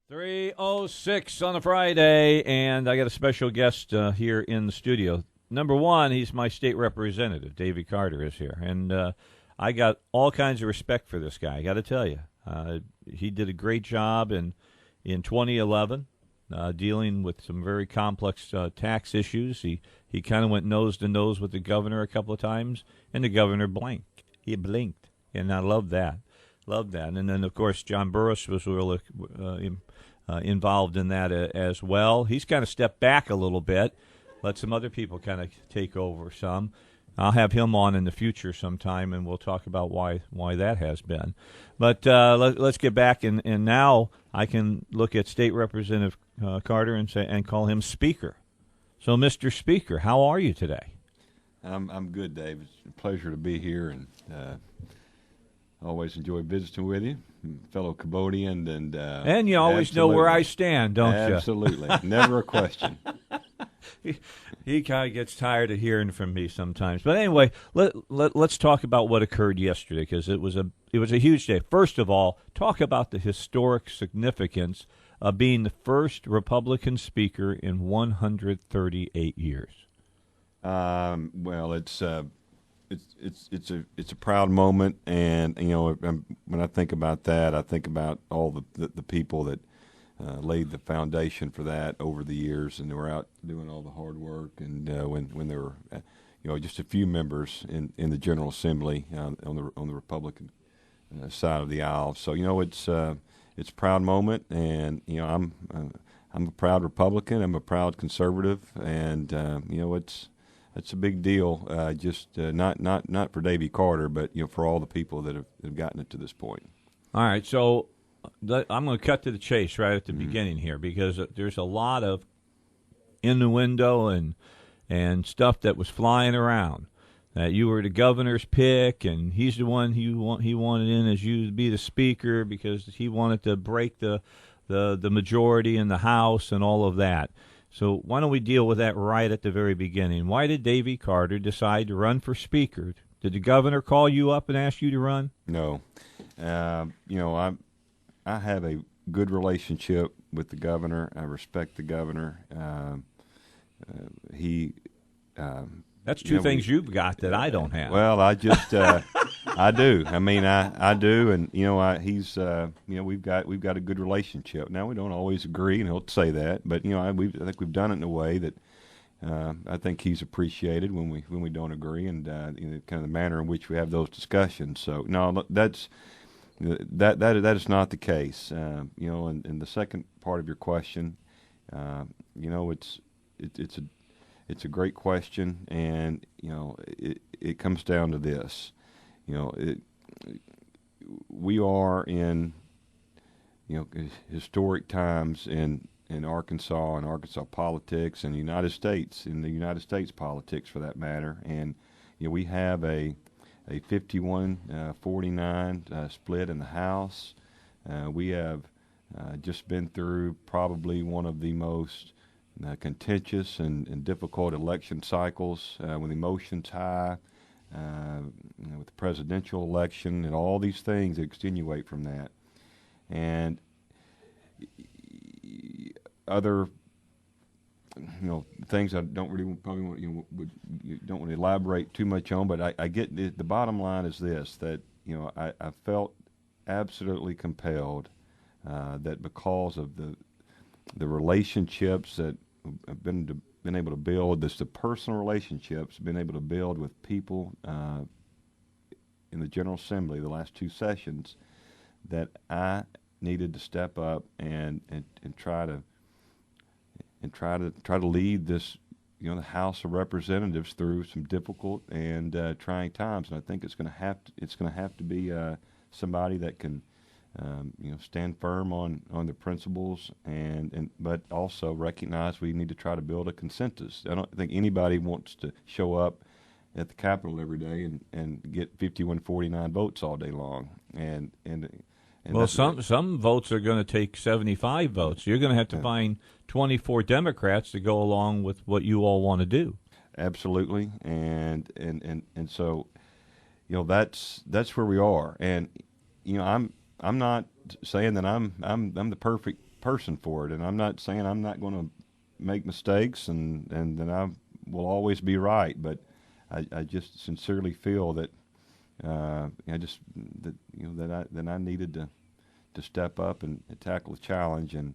3:06 on a Friday, and I got a special guest here in the studio. Number one, he's my state representative. Davy Carter is here, and I got all kinds of respect for this guy. I got to tell you, he did a great job in 2011, dealing with some very complex tax issues. He kind of went nose to nose with the governor a couple of times, and the governor blinked. He blinked, and I love that. Love that. And then, of course, John Burris was really involved in that as well. He's kind of stepped back a little bit, let some other people kind of take over some. I'll have him on in the future sometime, and we'll talk about why that has been. But let's get back, and now I can look at State Representative Carter and call him Speaker. So, Mr. Speaker, how are you today? I'm good, Dave. It's a pleasure to be here, and always enjoy visiting with you, fellow Cambodian, and you always know where I stand, don't you? Absolutely, never a question. He kind of gets tired of hearing from me sometimes, but anyway, let's talk about what occurred yesterday, because it was a huge day. First of all, talk about the historic significance of being the first Republican speaker in 138 years. Well, it's a proud moment, and when I think about that, I think about all the people that laid the foundation for that over the years, and they were out doing all the hard work. And when there were just a few members in the General Assembly on the Republican side of the aisle, so it's a proud moment, and I'm a proud Republican, I'm a proud conservative, and it's a big deal, not for Davy Carter, but for all the people that have gotten it to this point. All right, so I'm going to cut to the chase right at the beginning here, because there's a lot of innuendo and stuff that was flying around. That you were the governor's pick, and he's the one he wanted in as you to be the speaker because he wanted to break the majority in the House and all of that. So why don't we deal with that right at the very beginning? Why did Davy Carter decide to run for speaker? Did the governor call you up and ask you to run? No. I have a good relationship with the governor. I respect the governor. That's two things you've got that I don't have. Well, I just I do. I mean, I do, and he's we've got a good relationship. Now we don't always agree, and he'll say that, but I think we've done it in a way that I think he's appreciated when we don't agree, and kind of the manner in which we have those discussions. So no, that is not the case. And the second part of your question, it's a great question, and it comes down to this. We are in historic times in Arkansas and Arkansas politics, and the United States politics for that matter, and we have a 51-49 split in the House. We have just been through probably one of the most contentious and difficult election cycles with emotions high, with the presidential election and all these things that extenuate from that. And other things I don't really probably don't want to elaborate too much on, but I get the bottom line is this, that I felt absolutely compelled that because of the relationships that I've been able to build, the personal relationships been able to build with people in the General Assembly the last two sessions, that I needed to step up and try to lead this the House of Representatives through some difficult and trying times. And I think it's going to have to be somebody that can stand firm on the principles, but also recognize we need to try to build a consensus. I don't think anybody wants to show up at the Capitol every day and get 51-49 votes all day long. And well, some votes are going to take 75 votes. You're going to have to find 24 Democrats to go along with what you all want to do. Absolutely, and so that's where we are. And I'm not saying that I'm the perfect person for it. And I'm not saying I'm not going to make mistakes and that I will always be right, but I just sincerely feel that I just that I needed to step up and tackle the challenge. And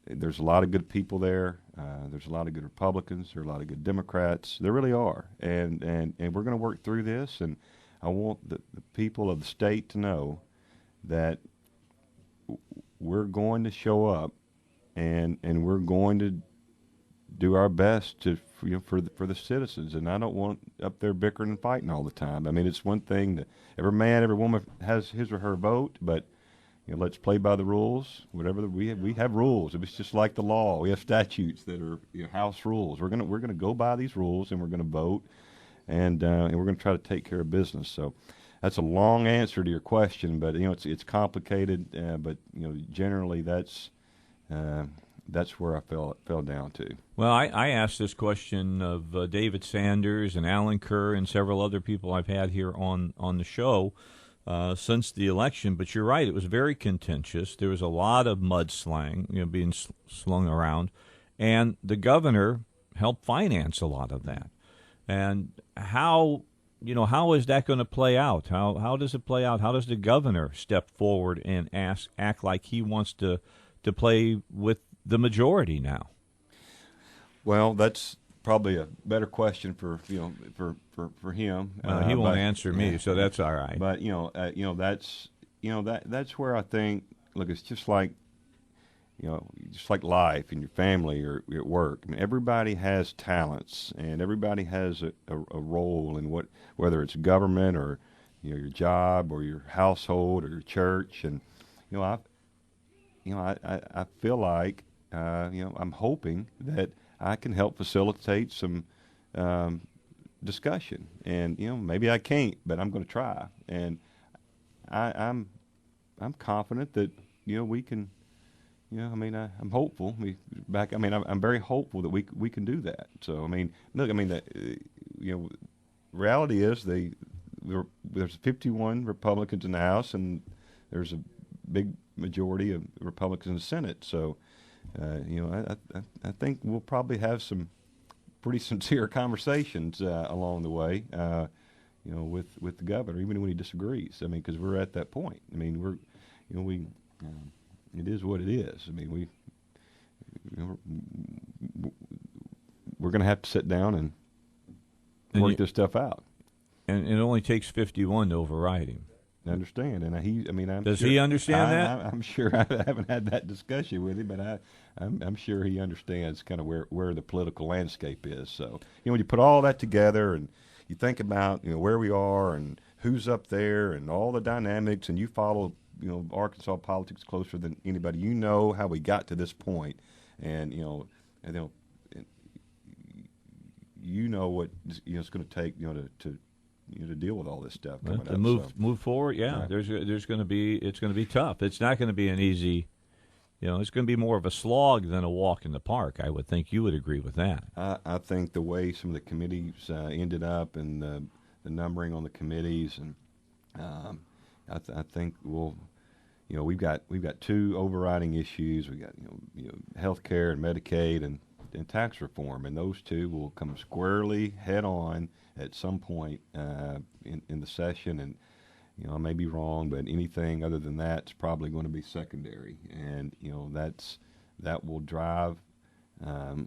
there's a lot of good people there. There's a lot of good Republicans. There are a lot of good Democrats. There really are. And we're going to work through this. And I want the people of the state to know that we're going to show up, and we're going to do our best to for the citizens. And I don't want up there bickering and fighting all the time. I mean, it's one thing that every man, every woman has his or her vote, but let's play by the rules. Whatever we have rules. It's just like the law. We have statutes that are house rules. We're gonna go by these rules, and we're gonna vote, and we're gonna try to take care of business. So that's a long answer to your question, but it's complicated. But generally that's where I fell down to. Well, I asked this question of David Sanders and Alan Kerr and several other people I've had here on the show since the election. But you're right; it was very contentious. There was a lot of mudslang, being slung around, and the governor helped finance a lot of that. And how is that going to play out? How does it play out? How does the governor step forward and act like he wants to play with the majority now? Well, that's probably a better question for him. He won't answer me, so that's all right. But that's where I think. Look, it's just like life in your family or at work. I mean, everybody has talents, and everybody has a role in whether it's government or your job or your household or your church. And I feel like I'm hoping that I can help facilitate some discussion. And maybe I can't, but I'm going to try. And I'm confident that we can. I'm hopeful. I'm very hopeful that we can do that. So reality is there's 51 Republicans in the House, and there's a big majority of Republicans in the Senate. So, I think we'll probably have some pretty sincere conversations along the way, with the governor, even when he disagrees. I mean, because we're at that point. I mean, it is what it is. I mean, we're going to have to sit down and work this stuff out. And it only takes 51 to override him. I understand, and does he understand that? I'm sure I haven't had that discussion with him, but I'm sure he understands kind of where the political landscape is. So when you put all that together and you think about where we are and who's up there and all the dynamics, and you follow Arkansas politics closer than anybody. You know how we got to this point, and what it's going to take to deal with all this stuff coming to up. Move forward. Yeah, right. There's going to be it's going to be tough. It's not going to be an easy. It's going to be more of a slog than a walk in the park. I would think you would agree with that. I think the way some of the committees ended up and the numbering on the committees, and I think we've got two overriding issues. We got health care and Medicaid and tax reform, and those two will come squarely head on at some point in the session. And I may be wrong, but anything other than that's probably going to be secondary. And that will drive not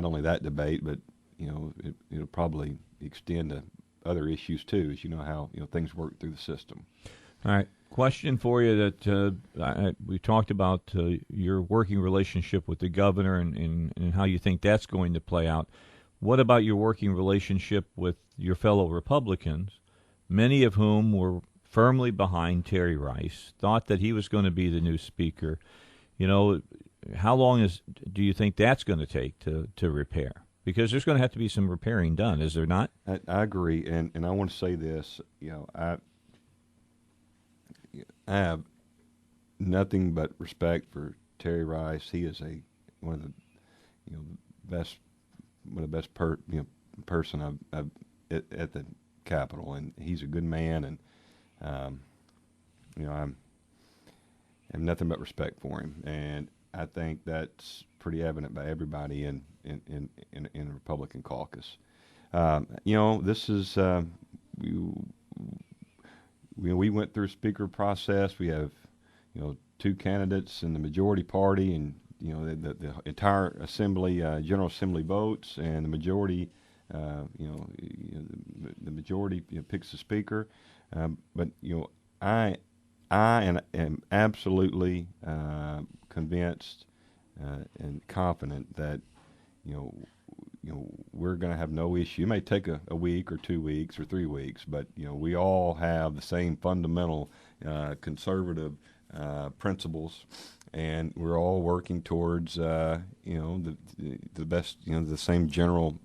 only that debate, but it'll probably extend to other issues too, as how things work through the system. All right. Question for you that we talked about your working relationship with the governor and how you think that's going to play out. What about your working relationship with your fellow Republicans, many of whom were firmly behind Terry Rice, thought that he was going to be the new speaker? How long do you think that's going to take to repair? Because there's going to have to be some repairing done, is there not? I agree, and I want to say this. I have nothing but respect for Terry Rice. He is one of the best person I've at the Capitol, and he's a good man. And have nothing but respect for him, and I think that's pretty evident by everybody in the Republican caucus. This is we went through a speaker process. We have two candidates in the majority party, and the entire assembly, General Assembly votes, and the majority, the majority picks the speaker. But I am absolutely convinced and confident that we're going to have no issue. It may take a week or 2 weeks or 3 weeks, but we all have the same fundamental conservative principles, and we're all working towards the best, the same general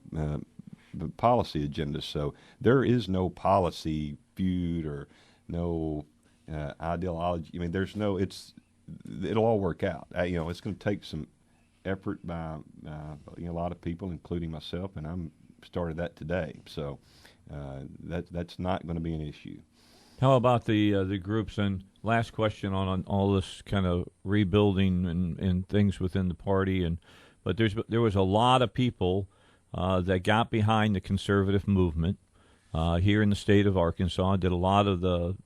policy agenda. So there is no policy feud or no ideology. I mean, it'll all work out. It's going to take some effort by a lot of people, including myself, and I'm started that today. So that's not going to be an issue. How about the groups? And last question on all this kind of rebuilding and things within the party. But there was a lot of people that got behind the conservative movement here in the state of Arkansas. Did a lot of the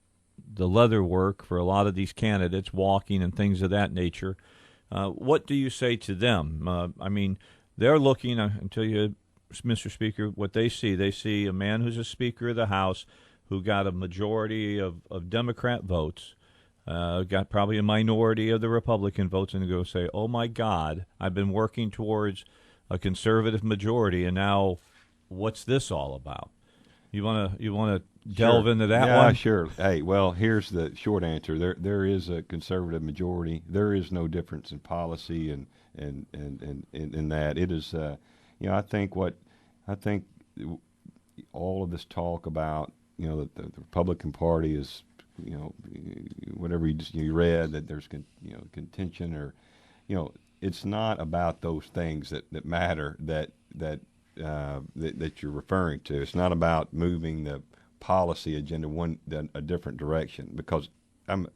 leather work for a lot of these candidates, walking and things of that nature. What do you say to them? I mean, they're looking, until you, Mr. Speaker, what they see. They see a man who's a Speaker of the House who got a majority of Democrat votes, got probably a minority of the Republican votes, and they go say, oh, my God, I've been working towards a conservative majority, and now what's this all about? You want to delve into that one? Yeah, sure. Hey, well, here's the short answer. There is a conservative majority. There is no difference in policy and in that. It is, I think all of this talk about that the Republican Party is, whatever you read that there's contention or, it's not about those things that matter that you're referring to. It's not about moving the policy agenda a different direction, because I'm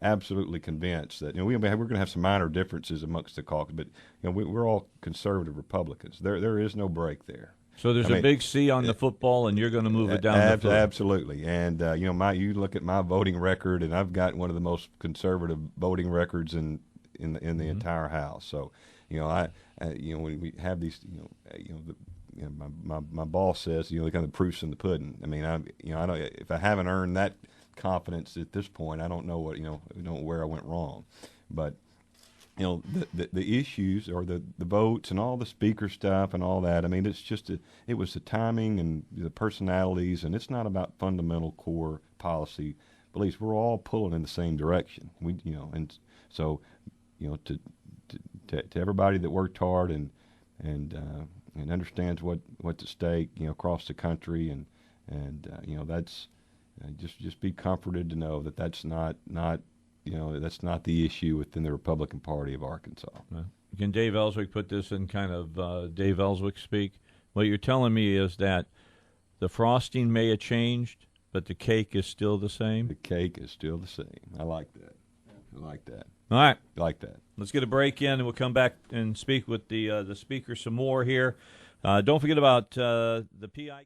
absolutely convinced that we're going to have some minor differences amongst the caucus, but we're all conservative Republicans. There is no break there. So there's a big C on the football, and you're going to move it down the field. Absolutely. And you look at my voting record, and I've got one of the most conservative voting records in the entire House. So when we have these my boss says the kind of proof's in the pudding. I mean, I don't, if I haven't earned that confidence at this point, I don't know where I went wrong. But the issues or the votes and all the speaker stuff and all that. I mean, it was the timing and the personalities, and it's not about fundamental core policy beliefs. We're all pulling in the same direction. And so to everybody that worked hard and understands what's at stake, across the country, and that's just be comforted to know that that's not the issue within the Republican Party of Arkansas. Can Dave Ellswick put this in kind of Dave Ellswick speak? What you're telling me is that the frosting may have changed, but the cake is still the same? The cake is still the same. I like that. All right. I like that. Let's get a break in, and we'll come back and speak with the speaker some more here. Don't forget about the PI.